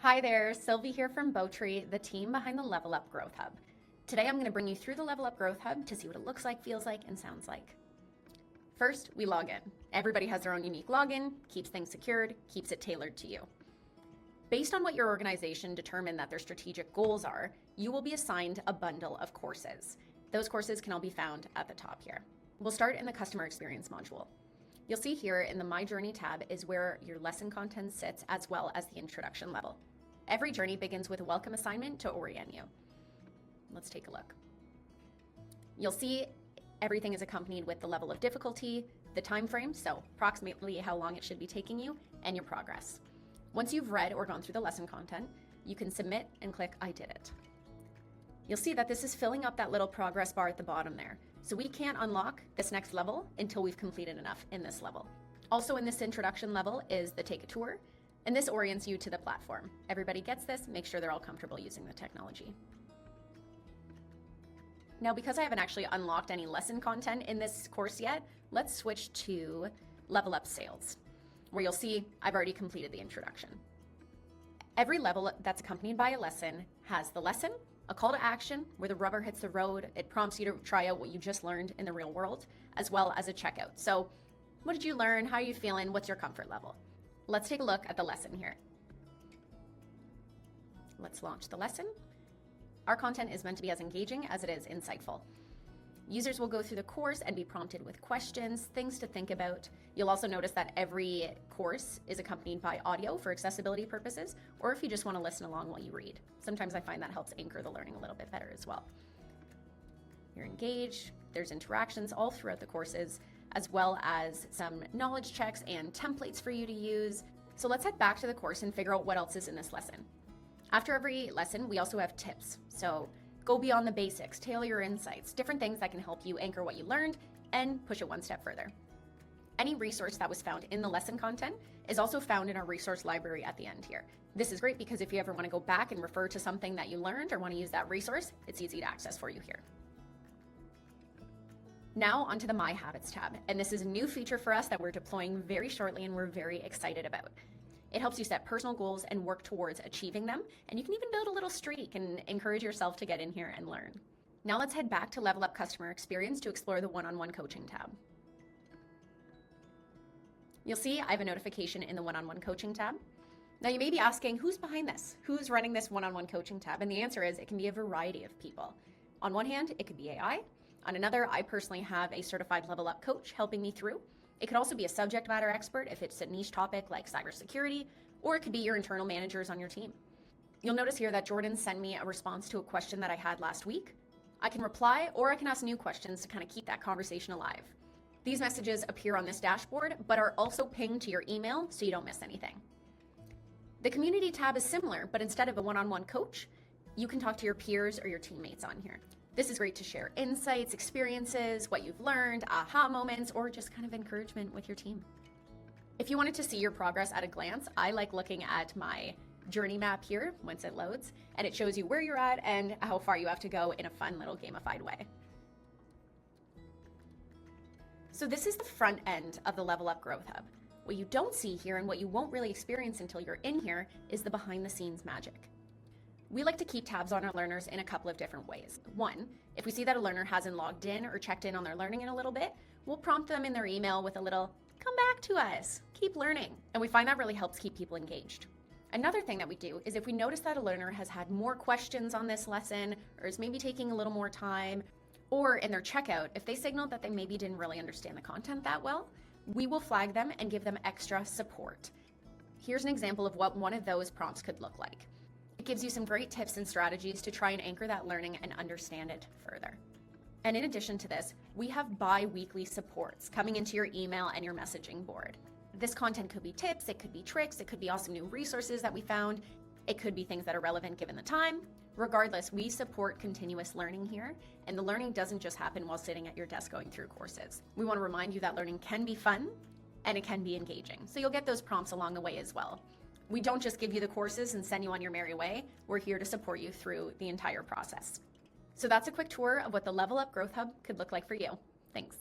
Hi there, Sylvie here from Bowtree, the team behind the Level Up Growth Hub. Today I'm going to bring you through the Level Up Growth Hub to see what it looks like, feels like, and sounds like. First, we log in. Everybody has their own unique login, keeps things secured, keeps it tailored to you. Based on what your organization determined that their strategic goals are, you will be assigned a bundle of courses. Those courses can all be found at the top here. We'll start in the customer experience module. You'll see here in the My Journey tab is where your lesson content sits, as well as the introduction level. Every journey begins with a welcome assignment to orient you. Let's take a look. You'll see everything is accompanied with the level of difficulty, the time frame, so approximately how long it should be taking you, and your progress. Once you've read or gone through the lesson content, you can submit and click I did it. You'll see that this is filling up that little progress bar at the bottom there. So we can't unlock this next level until we've completed enough in this level. Also in this introduction level is the take a tour, and this orients you to the platform. Everybody gets this, make sure they're all comfortable using the technology. Now, because I haven't actually unlocked any lesson content in this course yet, let's switch to Level Up Sales, where you'll see I've already completed the introduction. Every level that's accompanied by a lesson has the lesson, a call to action where the rubber hits the road, it prompts you to try out what you just learned in the real world, as well as a checkout. So what did you learn? How are you feeling? What's your comfort level? Let's take a look at the lesson here. Let's launch the lesson. Our content is meant to be as engaging as it is insightful. Users will go through the course and be prompted with questions, things to think about. You'll also notice that every course is accompanied by audio for accessibility purposes, or if you just want to listen along while you read. Sometimes I find that helps anchor the learning a little bit better as well. You're engaged, there's interactions all throughout the courses, as well as some knowledge checks and templates for you to use. So let's head back to the course and figure out what else is in this lesson. After every lesson, we also have tips. So go beyond the basics, tailor your insights, different things that can help you anchor what you learned and push it one step further. Any resource that was found in the lesson content is also found in our resource library at the end here. This is great because if you ever want to go back and refer to something that you learned or want to use that resource, it's easy to access for you here. Now onto the My Habits tab, and this is a new feature for us that we're deploying very shortly and we're very excited about. It helps you set personal goals and work towards achieving them, and you can even build a little streak and encourage yourself to get in here and learn. Now let's head back to Level Up Customer Experience to explore the one-on-one coaching tab. You'll see I have a notification in the one-on-one coaching tab. Now you may be asking, who's behind this? Who's running this one-on-one coaching tab? And the answer is it can be a variety of people. On one hand, it could be AI. On another, I personally have a certified Level Up coach helping me through. It could also be a subject matter expert if it's a niche topic like cybersecurity, or it could be your internal managers on your team. You'll notice here that Jordan sent me a response to a question that I had last week. I can reply, or I can ask new questions to kind of keep that conversation alive. These messages appear on this dashboard, but are also pinged to your email so you don't miss anything. The community tab is similar, but instead of a one-on-one coach, you can talk to your peers or your teammates on here. This is great to share insights, experiences, what you've learned, aha moments, or just kind of encouragement with your team. If you wanted to see your progress at a glance, I like looking at my journey map here once it loads, and it shows you where you're at and how far you have to go in a fun little gamified way. So this is the front end of the Level Up Growth Hub. What you don't see here and what you won't really experience until you're in here is the behind the scenes magic. We like to keep tabs on our learners in a couple of different ways. One, if we see that a learner hasn't logged in or checked in on their learning in a little bit, we'll prompt them in their email with a little, come back to us, keep learning. And we find that really helps keep people engaged. Another thing that we do is if we notice that a learner has had more questions on this lesson or is maybe taking a little more time, or in their checkout, if they signal that they maybe didn't really understand the content that well, we will flag them and give them extra support. Here's an example of what one of those prompts could look like. It gives you some great tips and strategies to try and anchor that learning and understand it further. And in addition to this, we have bi-weekly supports coming into your email and your messaging board. This content could be tips, it could be tricks, it could be awesome new resources that we found, it could be things that are relevant given the time. Regardless, we support continuous learning here, and the learning doesn't just happen while sitting at your desk going through courses. We want to remind you that learning can be fun and it can be engaging. So you'll get those prompts along the way as well. We don't just give you the courses and send you on your merry way. We're here to support you through the entire process. So that's a quick tour of what the Level Up Growth Hub could look like for you. Thanks.